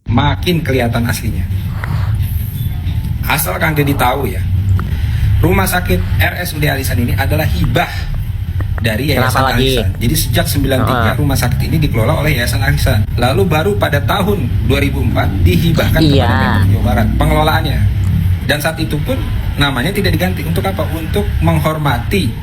makin kelihatan aslinya. Asal Kang Deddy tahu ya, rumah sakit RSUD Alisan ini adalah hibah dari Yayasan Alisan. Jadi sejak 93 rumah sakit ini dikelola oleh Yayasan Alisan. Lalu baru pada tahun 2004 dihibahkan kepada Pemprov Jawa Barat pengelolaannya. Dan saat itu pun namanya tidak diganti. Untuk apa? Untuk menghormati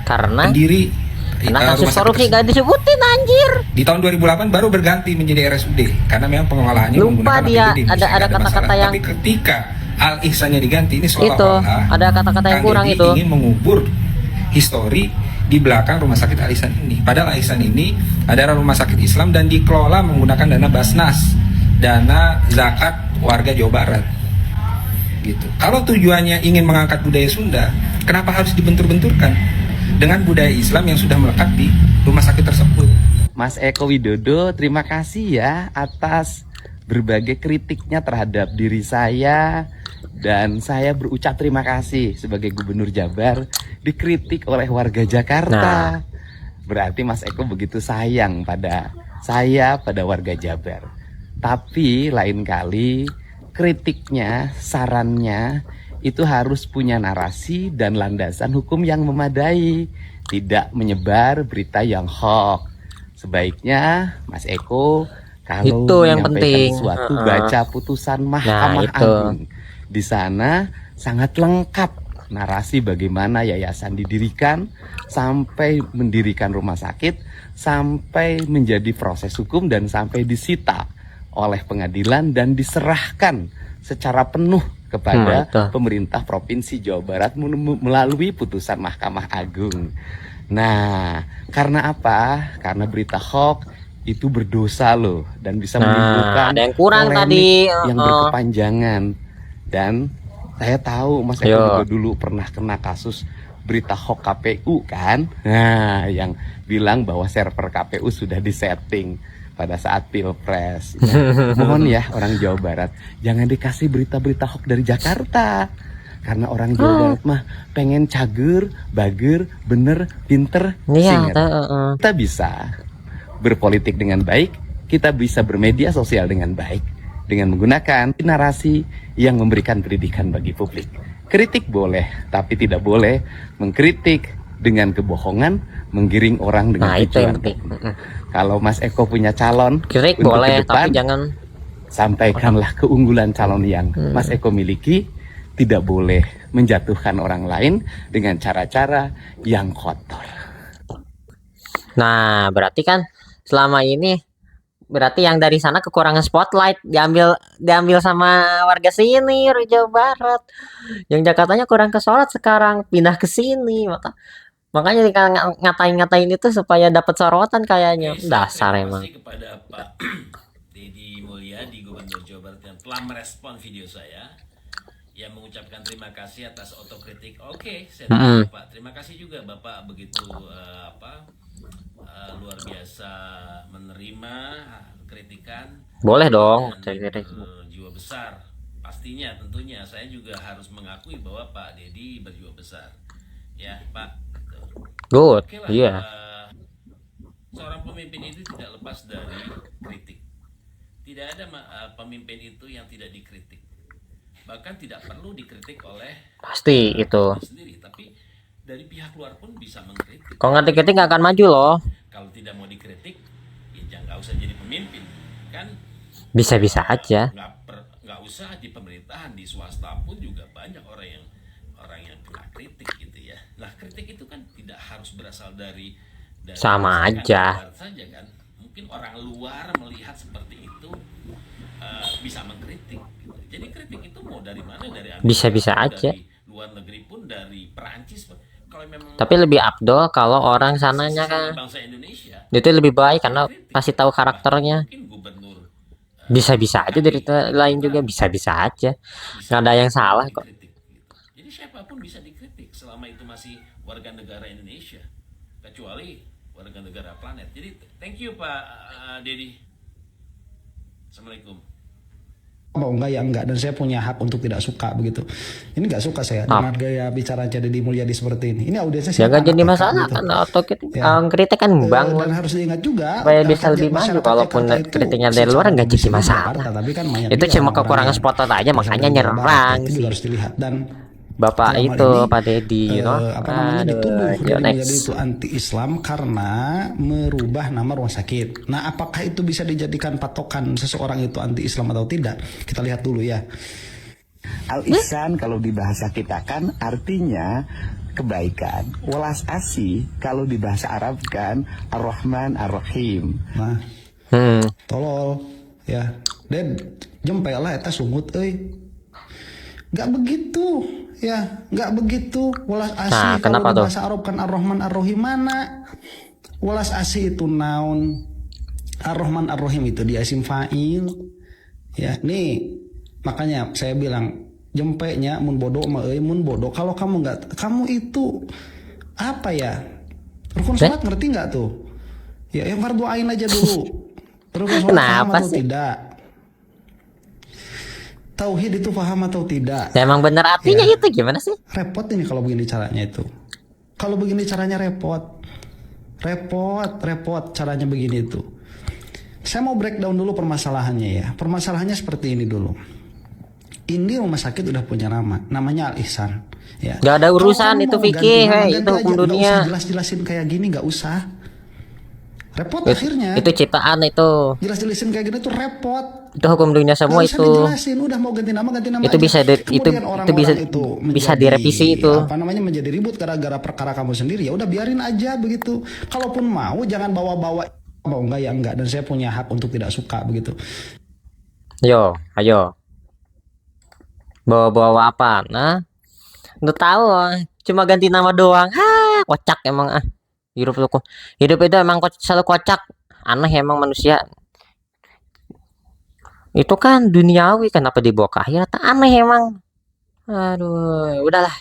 pendiri kasus korupsi gak disebutin anjir. Di tahun 2008 baru berganti menjadi RSUD karena memang pengelolaannya lupa dia ada kata-kata yang. Tapi ketika Al Ihsannya diganti, ini seolah-olah ada kata-kata yang kurang itu. Ingin mengubur histori di belakang rumah sakit Al Ihsan ini. Padahal Al Ihsan ini adalah rumah sakit Islam dan dikelola menggunakan dana Basnas, dana zakat warga Jawa Barat. Gitu. Kalau tujuannya ingin mengangkat budaya Sunda, kenapa harus dibentur-benturkan dengan budaya Islam yang sudah melekat di rumah sakit tersebut? Mas Eko Widodo, terima kasih ya atas berbagai kritiknya terhadap diri saya, dan saya berucap terima kasih sebagai Gubernur Jabar dikritik oleh warga Jakarta. Berarti Mas Eko begitu sayang pada saya, pada warga Jabar. Tapi lain kali kritiknya, sarannya itu harus punya narasi dan landasan hukum yang memadai, tidak menyebar berita yang hoax. Sebaiknya Mas Eko kalau itu yang penting sesuatu baca putusan Mahkamah Agung. Di sana sangat lengkap narasi bagaimana yayasan didirikan, sampai mendirikan rumah sakit, sampai menjadi proses hukum, dan sampai disita oleh pengadilan dan diserahkan secara penuh kepada pemerintah Provinsi Jawa Barat melalui putusan Mahkamah Agung. Nah, karena apa? Karena berita hoax itu berdosa loh, dan bisa menimbulkan ada yang kurang tadi yang berkepanjangan. Dan saya tahu Mas Eko juga dulu pernah kena kasus berita hoax KPU kan, nah yang bilang bahwa server KPU sudah disetting pada saat Pilpres. Nah, mohon ya orang Jawa Barat, jangan dikasih berita-berita hoax dari Jakarta. Karena orang Jawa Barat mah pengen cager, bager, bener, pinter, singet. Kita bisa berpolitik dengan baik, kita bisa bermedia sosial dengan baik, dengan menggunakan narasi yang memberikan pendidikan bagi publik. Kritik boleh, tapi tidak boleh mengkritik dengan kebohongan, menggiring orang dengan tujuan. Kalau Mas Eko punya calon, kritik untuk boleh, ke depan, tapi jangan sampaikanlah keunggulan calon yang Mas Eko miliki. Tidak boleh menjatuhkan orang lain dengan cara-cara yang kotor. Nah, berarti kan selama ini berarti yang dari sana kekurangan spotlight, diambil sama warga sini, Jawa Barat. Yang Jakartanya kurang kesorot, sekarang pindah ke sini. Makanya ngatain itu supaya dapat sorotan kayaknya. Dasar emang. Kepada Pak Deddy Mulyadi, Gubernur Jawa Barat, yang telah merespon video saya, yang mengucapkan terima kasih atas otokritik. Oke, saya terima Pak. Terima kasih juga Bapak begitu luar biasa menerima kritikan. Boleh dong, jiwa besar. Pastinya, tentunya saya juga harus mengakui bahwa Pak Deddy berjiwa besar. Ya, Pak. Good. Iya. Seorang pemimpin itu tidak lepas dari kritik. Tidak ada pemimpin itu yang tidak dikritik. Bahkan tidak perlu dikritik oleh pasti itu sendiri, tapi dari pihak luar pun bisa mengkritik. Kalau nggak dikritik nggak akan maju loh. Kalau tidak mau dikritik, ya jangan, nggak usah jadi pemimpin, kan? Bisa-bisa aja. Nggak usah di pemerintahan, di swasta pun juga banyak orang yang kena kritik gitu ya. Nah, kritik itu kan tidak harus berasal dari sama aja saja kan. Mungkin orang luar melihat seperti itu bisa mengkritik. Jadi kritik itu mau dari mana? Dari Amerika, bisa-bisa aja. Dari luar negeri pun, dari Perancis. Kalau memang tapi lebih afdol kalau orang sananya kan bangsa Indonesia, itu lebih baik karena pasti tahu karakternya. Bisa-bisa aja dari lain juga bisa-bisa aja. Nggak ada yang salah kok. Jadi siapapun bisa dikritik selama itu masih warga negara Indonesia, kecuali warga negara planet. Jadi thank you Pak Deddy. Assalamualaikum. mau enggak ya enggak, dan saya punya hak untuk tidak suka begitu. Ini nggak suka saya dengan gaya bicara Deddy Mulyadi seperti ini. Ini audiensnya Ya siapa? nggak jadi Anak TK masalah gitu. kan auto Ya. kritik kan membangun Dan harus diingat juga supaya bisa target lebih maju. masyarakat Walaupun Jakarta itu kritiknya dari luar secara nggak jadi domisili masalah. Jakarta, tapi kan banyak Itu juga cuma orang-orang kekurangan yang spotlight aja, berasal makanya dari Jawa Barat. nyerang Itu sih juga harus dilihat. Dan Bapak dalam hal itu ini, Pak Deddy gitu. apa namanya, dituduh Aduh, Deddy Mulyadi next. itu anti-Islam karena merubah nama rumah sakit. Nah, apakah itu bisa dijadikan patokan seseorang itu anti-Islam atau tidak? Kita lihat dulu ya. Al-Ihsan kalau di bahasa kita kan artinya kebaikan. Welas asih kalau di bahasa Arab kan Ar-Rahman Ar-Rahim. Nah, Hmm. tolol ya. Dan jempel lah eta sungut euy. Gak begitu ya, gak begitu. Welas asih kalau kenapa di tuh? bahasa Arab kan Ar-Rahman Ar-Rahim mana? Welas asih itu naun. Ar-Rahman Ar-Rahim itu dia isim fa'il. Ya, nih makanya saya bilang jempeknya mun bodoh mah euy, mun bodoh kalau kamu itu apa ya? Rukun salat ngerti nggak tuh? Ya yang fardu ain aja dulu. Rukun salat paham Kenapa atau sih? tidak? Tauhid itu paham atau tidak? Ya, emang bener artinya Ya. itu gimana sih? Repot ini kalau begini caranya itu. Kalau begini caranya repot. Repot caranya begini itu. Saya mau breakdown dulu permasalahannya ya. Permasalahannya seperti ini dulu. Ini rumah sakit udah punya nama, namanya Al-Ihsan. Ya. Gak ada urusan, Kalau kamu itu mau fikih, ganti nama, hei, ganti itu hukum aja. Nggak dunia. usah jelas-jelasin kayak gini, nggak usah. Repot akhirnya. Itu ciptaan itu. Jelas-jelasin kayak gini tuh repot. Itu hukum dunia semua Nggak usah itu. dijelasin, udah mau ganti nama Itu aja. bisa Kemudian itu bisa bisa direvisi itu. apa namanya, menjadi ribut gara-gara perkara kamu sendiri. Ya udah biarin aja begitu. Kalaupun mau jangan bawa-bawa, mau enggak ya enggak, dan saya punya hak untuk tidak suka begitu. Yo, ayo. Bawa-bawa apa? Nah, udah tahu, cuma ganti nama doang. Kocak emang ah. Hidup itu emang selalu kocak. Aneh emang manusia. Itu kan duniawi, kenapa dibawa ke akhirat? Aneh emang. Aduh, udahlah.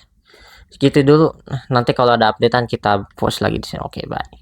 Segitu dulu. Nah, nanti kalau ada updatean kita post lagi di sini. Oke, bye.